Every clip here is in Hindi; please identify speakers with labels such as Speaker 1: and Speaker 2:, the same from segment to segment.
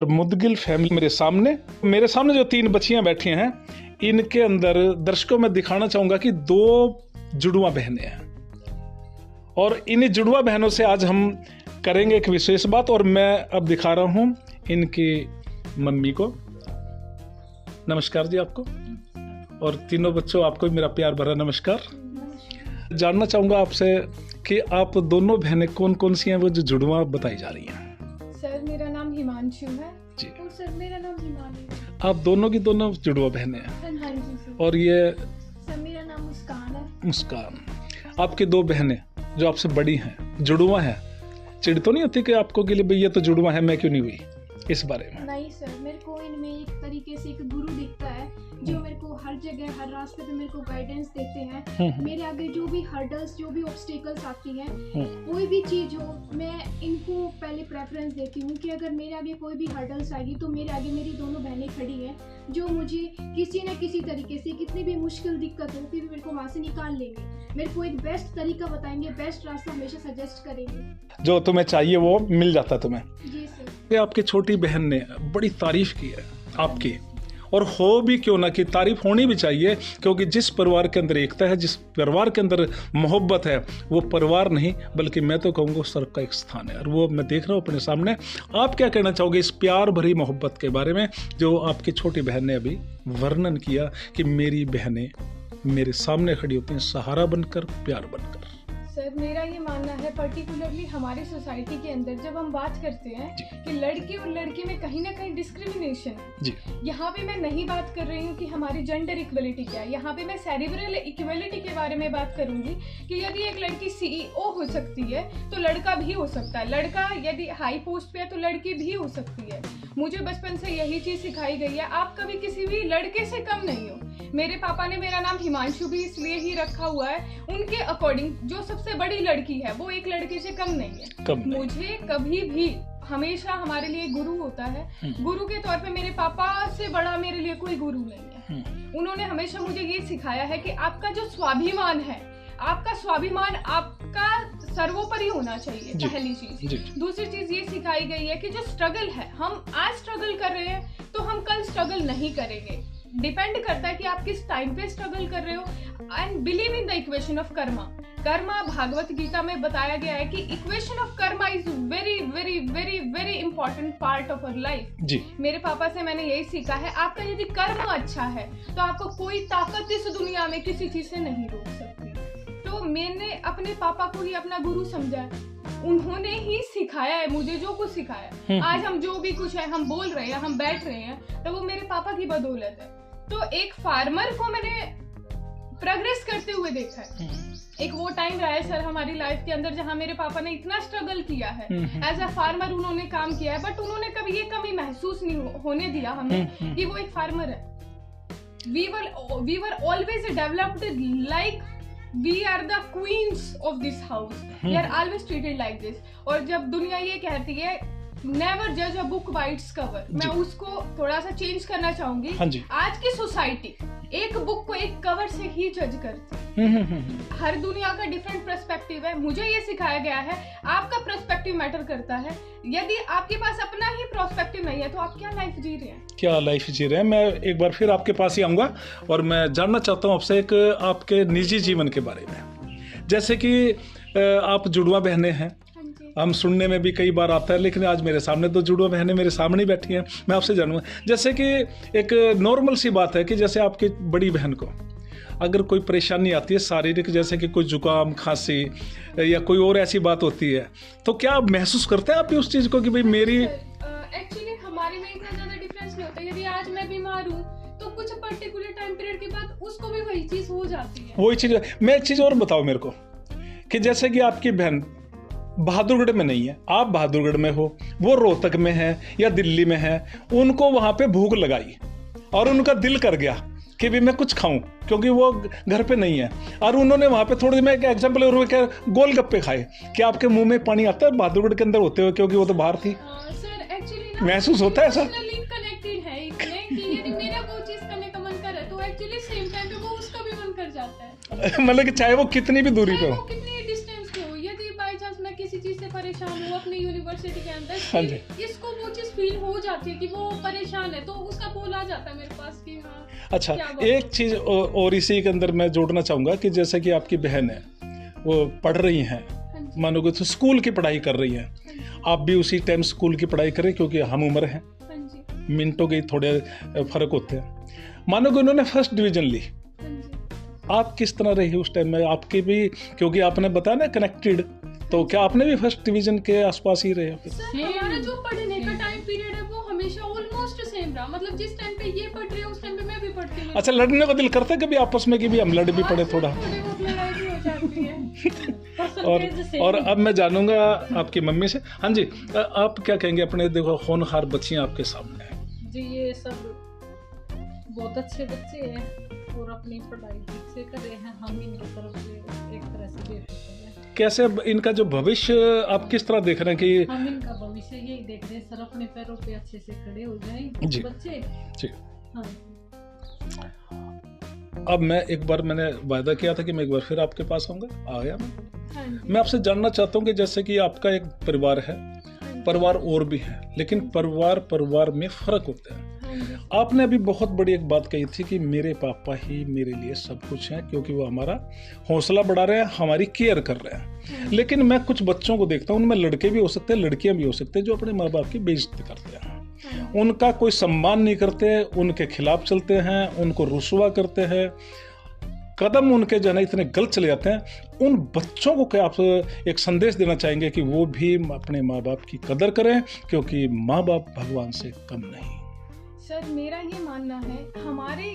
Speaker 1: मुदगिल फैमिली मेरे सामने जो 3 बच्चियां बैठी हैं, इनके अंदर दर्शकों में दिखाना चाहूंगा कि 2 जुड़वा बहनें हैं और इन जुड़वा बहनों से आज हम करेंगे एक विशेष बात। और मैं अब दिखा रहा हूं इनकी मम्मी को। नमस्कार जी आपको, और तीनों बच्चों आपको भी मेरा प्यार भरा नमस्कार। जानना चाहूंगा आपसे कि आप दोनों बहनें कौन कौन सी हैं वो जो जुड़वा बताई जा रही हैं।
Speaker 2: सर मेरा नाम हिमांशु है
Speaker 1: जी।
Speaker 2: और सर मेरा नाम हिमानी है।
Speaker 1: आप दोनों की दोनों जुड़वा बहनें हैं।
Speaker 2: हाँ जी सर।
Speaker 1: और ये
Speaker 2: सर मेरा नाम मुस्कान है।
Speaker 1: मुस्कान, आपकी 2 बहनें जो आपसे बड़ी हैं, जुड़वा हैं, चिढ़ तो नहीं होती कि आपको कि भाई ये तो जुड़वा है, मैं क्यों नहीं हुई, इस बारे में?
Speaker 2: नहीं सर, मेरे को इनमें एक तरीके से एक गुरु दिखता है जो मेरे को हर जगह हर रास्ते पे मेरे को गाइडेंस देते हैं। मेरे आगे जो भी हर्डल्स, जो भी ऑब्स्टेकल्स आती हैं, कोई भी चीज़ हो, मैं इनको पहले प्रेफरेंस देती हूँ कि अगर मेरे आगे कोई भी हर्डल्स आएगी तो मेरे आगे मेरी दोनों बहनें खड़ी हैं जो मुझे किसी न किसी तरीके से, कितनी भी मुश्किल दिक्कत हो फिर भी मेरे को वहाँ से निकाल लेंगे, मेरे को एक बेस्ट तरीका बताएंगे, बेस्ट रास्ता हमेशा सजेस्ट करेंगे।
Speaker 1: जो तुम्हें चाहिए वो मिल जाता तुम्हें।
Speaker 2: जी सर।
Speaker 1: ये आपकी छोटी बहन ने बड़ी तारीफ की है आपकी, और हो भी क्यों ना कि तारीफ होनी भी चाहिए, क्योंकि जिस परिवार के अंदर एकता है, जिस परिवार के अंदर मोहब्बत है, वो परिवार नहीं बल्कि मैं तो कहूँगा स्वर्ग का एक स्थान है, और वो मैं देख रहा हूँ अपने सामने। आप क्या कहना चाहोगे इस प्यार भरी मोहब्बत के बारे में जो आपकी छोटी बहन ने अभी वर्णन किया कि मेरी बहनें मेरे सामने खड़ी होती हैं सहारा बनकर, प्यार बनकर?
Speaker 2: सर मेरा ये मानना है, पर्टिकुलरली हमारी सोसाइटी के अंदर जब हम बात करते हैं कि लड़के और लड़के में कहीं ना कहीं डिस्क्रिमिनेशन है। यहाँ पे मैं नहीं बात कर रही हूँ कि हमारी जेंडर इक्वलिटी क्या है, यहाँ पे मैं सेरिब्रल इक्वलिटी के बारे में बात करूंगी कि यदि एक लड़की CEO हो सकती है तो लड़का भी हो सकता है, लड़का यदि हाई पोस्ट पे है तो लड़की भी हो सकती है। मुझे बचपन से यही चीज़ सिखाई गई है, आप कभी किसी भी लड़के से कम नहीं हो। मेरे पापा ने मेरा नाम हिमांशु भी इसलिए ही रखा हुआ है, उनके अकॉर्डिंग जो सबसे बड़ी लड़की है वो एक लड़के से कम नहीं है। मुझे कभी भी हमेशा हमारे लिए गुरु होता है, गुरु के तौर पे मेरे पापा से बड़ा मेरे लिए कोई गुरु नहीं है। उन्होंने हमेशा मुझे ये सिखाया है कि आपका जो स्वाभिमान है, आपका स्वाभिमान आपका सर्वोपरि होना चाहिए, पहली चीज। दूसरी चीज ये सिखाई गई है कि जो स्ट्रगल है, हम आज स्ट्रगल कर रहे हैं तो हम कल स्ट्रगल नहीं करेंगे, डिपेंड करता है कि आप किस टाइम पे स्ट्रगल कर रहे हो। And believe in the equation of karma. Karma Bhagavad Gita में बताया गया है कि equation of karma is very very very very important part of our life. मेरे पापा से मैंने यही सीखा है, आपका यदि कर्म अच्छा है तो आपको कोई ताकत इस दुनिया में किसी चीज से नहीं रोक सकती। तो मैंने अपने पापा को ही अपना गुरु समझा है, उन्होंने ही सिखाया है मुझे जो कुछ सिखाया। आज हम जो भी कुछ है, हम बोल रहे हैं, हम बैठ रहे हैं, तो वो मेरे पापा की बदौलत है। तो एक फार्मर को मैंने प्रोग्रेस करते हुए देखा है। एक वो टाइम रहा है सर हमारी लाइफ के अंदर जहाँ मेरे पापा ने इतना स्ट्रगल किया है, एज अ फार्मर उन्होंने काम किया है, बट उन्होंने कभी ये कमी महसूस नहीं होने दिया हमें कि वो एक फार्मर है। We were always developed like we are the queens of this house. We are always treated like this. और जब दुनिया ये कहती है never judge a book by its cover, मैं उसको थोड़ा सा चेंज करना चाहूंगी। आज की सोसाइटी एक बुक को एक कवर से ही जज करती है। हर दुनिया का डिफरेंट पर्सपेक्टिव है। मुझे ये सिखाया गया है आपका पर्सपेक्टिव मैटर करता है। यदि आपके पास अपना ही पर्सपेक्टिव नहीं है तो आप क्या लाइफ जी रहे हैं, क्या लाइफ जी रहे हैं। मैं एक बार फिर आपके पास ही आऊंगा और मैं जानना चाहता हूँ आपसे एक आपके निजी जीवन के बारे में। जैसे कि आप जुड़वा बहनें हैं, हम सुनने में भी कई बार आता है, लेकिन आज मेरे सामने 2 जुड़वा बहनें मेरे सामने बैठी हैं। मैं आपसे जानूंगा, जैसे कि एक नॉर्मल सी बात है कि जैसे आपकी बड़ी बहन को अगर कोई परेशानी आती है शारीरिक, जैसे कि कोई जुकाम, खांसी या कोई और ऐसी बात होती है, तो क्या आप महसूस करते हैं आप भी उस चीज़ को कि भाई मेरी एक्चुअली हमारे में इतना ज़्यादा डिफरेंस नहीं होता। यदि आज मैं बीमार हूँ तो कुछ पर्टिकुलर टाइम पीरियड के बाद उसको भी वही चीज़ हो जाती है।
Speaker 1: वही चीज़। मैं एक चीज़ और बताओ मेरे को कि जैसे कि आपकी बहन बहादुरगढ़ में नहीं है, आप बहादुरगढ़ में हो, वो रोहतक में है या दिल्ली में है, उनको वहाँ पे भूख लगाई और उनका दिल कर गया कि भी मैं कुछ खाऊं क्योंकि वो घर पे नहीं है, और उन्होंने वहाँ पे थोड़ी, मैं एक एग्जाम्पल गोलगप्पे खाए। क्या आपके मुंह में पानी आता है बहादुरगढ़ के अंदर होते हुए, क्योंकि वो तो बाहर थी?
Speaker 2: सर एक्चुअली
Speaker 1: महसूस होता है सर
Speaker 2: कनेक्टेड है इसमें कि यदि मेरा वो चीज़ करने का मन करे तो एक्चुअली सेम टाइम पे वो उसका भी मन कर जाता है।
Speaker 1: मतलब कि चाहे वो कितनी भी दूरी पे हो,
Speaker 2: किसी चीज से परेशान हूँ अपनी यूनिवर्सिटी के अंदर, इसको वो चीज
Speaker 3: फील हो जाती है कि वो परेशान है, तो उसका कॉल आ जाता है मेरे पास कि हाँ।
Speaker 1: अच्छा, एक चीज और इसी के अंदर मैं जोड़ना चाहूंगा कि जैसे कि आपकी बहन है, वो पढ़ रही हैं, मानो कि तो स्कूल की पढ़ाई कर रही हैं, आप भी उसी टाइम स्कूल की पढ़ाई करें, क्योंकि हम उम्र हैं, मिनटों के थोड़े फर्क होते हैं। मानो कि उन्होंने फर्स्ट डिवीजन ली, आप किस तरह रही उस टाइम में? आपके भी, क्योंकि आपने बताया ना कनेक्टेड, तो क्या आपने भी फर्स्ट डिवीजन के आसपास ही रहे?
Speaker 3: हमारा जो पढ़ने का टाइम पीरियड है वो हमेशा ऑलमोस्ट सेम रहा, मतलब जिस टाइम पे ये पढ़ रही है उस टाइम पे मैं भी पढ़ती हूँ।
Speaker 1: अच्छा, लड़ने को दिल करता है कभी आपस में कि भी हम लड़ भी पड़े थोड़ा?
Speaker 3: लड़ाई भी हो जाती है।
Speaker 1: और अब मैं जानूंगा आपकी मम्मी से। हाँ जी, आप क्या कहेंगे अपने, देखो होनहार बच्चियां आपके सामने हैं
Speaker 4: जी, ये सब बहुत अच्छे बच्चे हैं और अपनी पढ़ाई ठीक से कर रहे हैं, हम इनकी तरफ से एक तरह से बेफिक्र हैं।
Speaker 1: कैसे इनका जो भविष्य आप किस तरह देख रहे हैं कि?
Speaker 4: हम इनका भविष्य यही देख रहे हैं, सर अपने पैरों पे अच्छे से खड़े हो जाएं बच्चे
Speaker 1: जी।
Speaker 4: हाँ।
Speaker 1: अब मैंने वायदा किया था कि मैं एक बार फिर आपके पास आऊंगा, आ गया मैं आपसे जानना चाहता हूँ कि जैसे कि आपका एक परिवार है, परिवार और भी है, लेकिन परिवार में फर्क होते हैं। आपने अभी बहुत बड़ी एक बात कही थी कि मेरे पापा ही मेरे लिए सब कुछ हैं, क्योंकि वो हमारा हौसला बढ़ा रहे हैं, हमारी केयर कर रहे हैं। लेकिन मैं कुछ बच्चों को देखता हूँ, उनमें लड़के भी हो सकते हैं, लड़कियां भी हो सकते हैं, जो अपने माँ बाप की बेइज्जती करते हैं, उनका कोई सम्मान नहीं करते, उनके खिलाफ चलते हैं, उनको रुसवा करते हैं, कदम उनके जो है इतने गलत चले जाते हैं। उन बच्चों को क्या आप एक संदेश देना चाहेंगे कि वो भी अपने माँ बाप की कदर करें, क्योंकि माँ बाप भगवान से कम नहीं?
Speaker 2: सर, मेरा ये मानना है, हमारे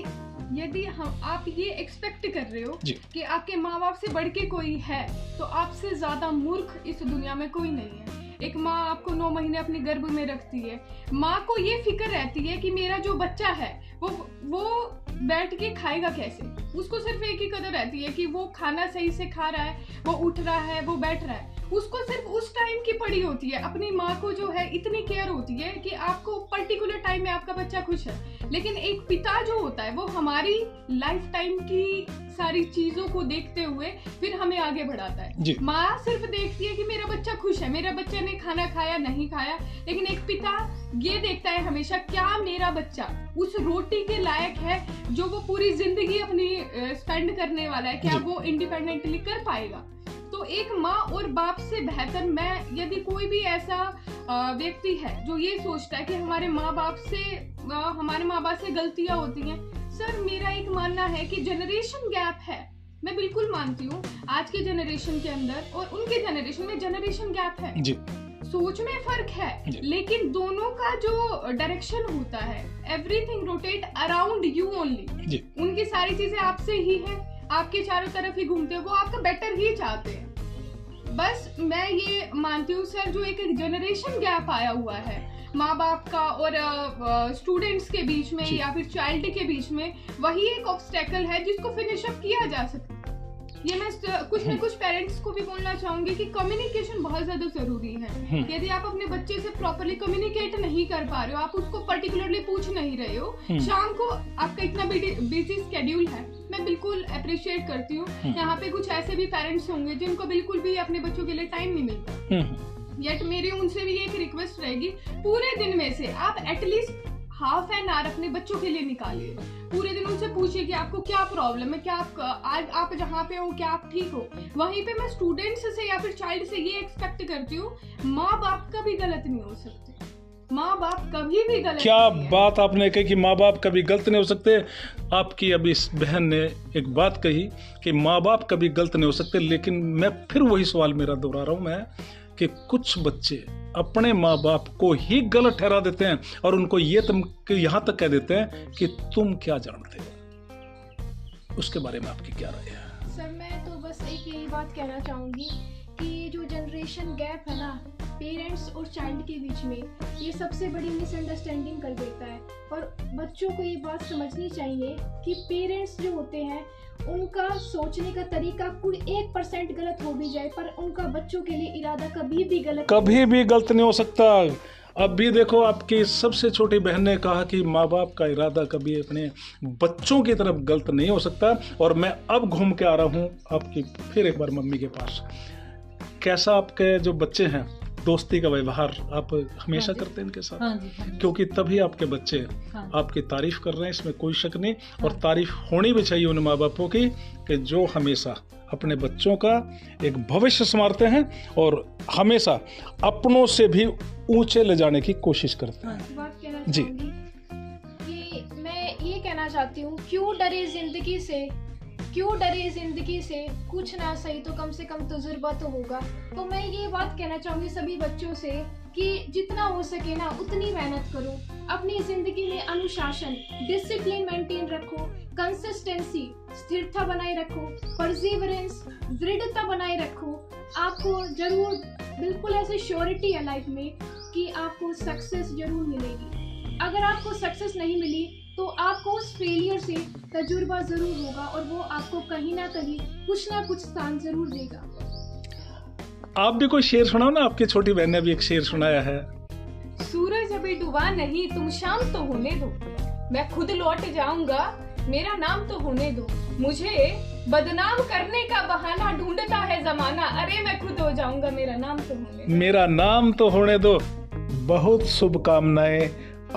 Speaker 2: यदि आप ये एक्सपेक्ट कर रहे हो कि आपके माँ बाप से बढ़ के कोई है, तो आपसे ज्यादा मूर्ख इस दुनिया में कोई नहीं है। एक माँ आपको 9 महीने अपने गर्भ में रखती है, माँ को ये फिक्र रहती है कि मेरा जो बच्चा है वो बैठ के खाएगा कैसे। उसको सिर्फ एक ही कदर रहती है कि वो खाना सही से खा रहा है, वो उठ रहा है, वो बैठ रहा है। उसको सिर्फ उस टाइम की पड़ी होती है। अपनी माँ को जो है इतनी केयर होती है कि आपको पर्टिकुलर टाइम में आपका बच्चा खुश है। लेकिन एक पिता जो होता है वो हमारी लाइफ टाइम की सारी चीजों को देखते हुए फिर हमें आगे बढ़ाता है। माँ सिर्फ देखती है कि मेरा बच्चा खुश है, मेरा बच्चा ने खाना खाया नहीं खाया, लेकिन एक पिता ये देखता है हमेशा क्या मेरा बच्चा उस रोटी के लायक है जो वो पूरी जिंदगी अपनी स्पेंड करने वाला है, क्या वो इंडिपेंडेंटली कर पाएगा। तो एक माँ और बाप से बेहतर मैं, यदि कोई भी ऐसा व्यक्ति है जो ये सोचता है कि हमारे माँ बाप से गलतियां होती हैं, सर मेरा एक मानना है कि जनरेशन गैप है। मैं बिल्कुल मानती हूँ आज के जनरेशन के अंदर और उनके जनरेशन में जनरेशन गैप है जी। सोच में फर्क है, लेकिन दोनों का जो डायरेक्शन होता है, everything rotate around you only. उनकी सारी चीजें आपसे ही है, आपके चारों तरफ ही घूमते हैं, वो आपका बेटर ही चाहते हैं। बस मैं ये मानती हूँ सर, जो एक जनरेशन गैप आया हुआ है माँ बाप का और स्टूडेंट्स के बीच में या फिर चाइल्ड के बीच में, वही एक ऑब्स्टेकल है जिसको फिनिश अप किया जा सकता है। ये मैं कुछ न कुछ पेरेंट्स को भी बोलना चाहूंगी कि कम्युनिकेशन बहुत ज्यादा जरूरी है। यदि आप अपने बच्चे से प्रॉपर्ली कम्युनिकेट नहीं कर पा रहे हो, आप उसको पर्टिकुलरली पूछ नहीं रहे हो, शाम को आपका इतना बिजी स्केड्यूल है, मैं बिल्कुल अप्रिशिएट करती हूँ। यहाँ पे कुछ ऐसे भी पेरेंट्स होंगे जिनको बिल्कुल भी अपने बच्चों के लिए टाइम नहीं मिलता। येट मेरी उनसे भी एक रिक्वेस्ट रहेगी, पूरे दिन में से आप एटलीस्ट हाफ एन आवर अपने बच्चों के लिए निकालिए। पूरे दिन उनसे पूछिए कि आपको क्या प्रॉब्लम है, क्या आज आप जहाँ पे हो क्या आप ठीक हो। वहीं पे मैं स्टूडेंट्स से या फिर चाइल्ड से ये एक्सपेक्ट करती हूँ, माँ बाप कभी गलत नहीं हो सकते। माँ बाप कभी भी गलत
Speaker 1: क्या बात आपने कही कि माँ बाप कभी गलत नहीं हो सकते। आपकी अभी इस बहन ने एक बात कही कि माँ बाप कभी गलत नहीं हो सकते, लेकिन मैं फिर वही सवाल मेरा दोहरा रहा हूँ मैं कि कुछ बच्चे अपने माँ बाप को ही गलत ठहरा देते हैं और उनको ये यहाँ तक कह देते हैं कि तुम क्या जानते हो। उसके बारे में आपकी क्या राय है?
Speaker 5: सर मैं तो बस एक यही बात कहना चाहूँगी कि जो जनरेशन गैप है ना पेरेंट्स और चाइल्ड के बीच में, ये सबसे बड़ी मिसअंडरस्टैंडिंग कर देता है। और बच्चों को ये बात समझनी चाहिए कि पेरेंट्स जो होते हैं उनका सोचने का तरीका कोई 1% गलत हो भी जाए, पर उनका बच्चों के लिए इरादा कभी भी गलत नहीं हो सकता।
Speaker 1: अब भी देखो, आपकी सबसे छोटी बहन ने कहा कि माँ बाप का इरादा कभी अपने बच्चों की तरफ गलत नहीं हो सकता। और मैं अब घूम के आ रहा हूँ आपकी फिर एक बार मम्मी के पास। कैसा आपके जो बच्चे हैं दोस्ती का व्यवहार आप हमेशा
Speaker 4: हाँ जी।
Speaker 1: करते हैं इनके साथ?
Speaker 4: हाँ जी, हाँ जी।
Speaker 1: क्योंकि तभी आपके बच्चे
Speaker 4: हाँ।
Speaker 1: आपकी तारीफ कर रहे हैं, इसमें कोई शक नहीं। और
Speaker 4: हाँ।
Speaker 1: तारीफ होनी भी चाहिए उन माँ बापों की कि जो हमेशा अपने बच्चों का एक भविष्य संवारते हैं और हमेशा अपनों से भी ऊंचे ले जाने की कोशिश करते हैं।
Speaker 5: बात कहना
Speaker 1: जी।
Speaker 5: चाहूंगी कि मैं ये कहना चाहती हूँ, क्यों डरे जिंदगी से, क्यों डरे जिंदगी से, कुछ ना सही तो कम से कम तजुर्बा तो होगा। तो मैं ये बात कहना चाहूंगी सभी बच्चों से कि जितना हो सके ना उतनी मेहनत करो, अपनी जिंदगी में अनुशासन, डिसिप्लिन मेंटेन रखो, कंसिस्टेंसी, स्थिरता बनाए रखो, परसिवरेंस, दृढ़ता बनाए रखो। आपको जरूर बिल्कुल ऐसे श्योरिटी है लाइफ में कि आपको सक्सेस जरूर मिलेगी। अगर आपको सक्सेस नहीं मिली तो आपको उस फेलियर से तजुर्बा जरूर होगा और वो आपको कहीं ना कुछ स्थान जरूर देगा।
Speaker 1: आप भी कोई शेर सुनाओ ना, आपकी छोटी बहन ने भी एक शेर सुनाया है।
Speaker 2: सूरज अभी डूबा नहीं, तुम शाम तो होने दो, मैं खुद लौट जाऊंगा, मेरा नाम तो होने दो, मुझे बदनाम करने का बहाना ढूंढता है जमाना, अरे मैं खुद हो जाऊंगा, मेरा नाम तो होने दो।
Speaker 1: मेरा नाम तो होने दो। बहुत शुभकामनाएं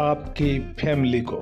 Speaker 1: आपकी फैमिली को।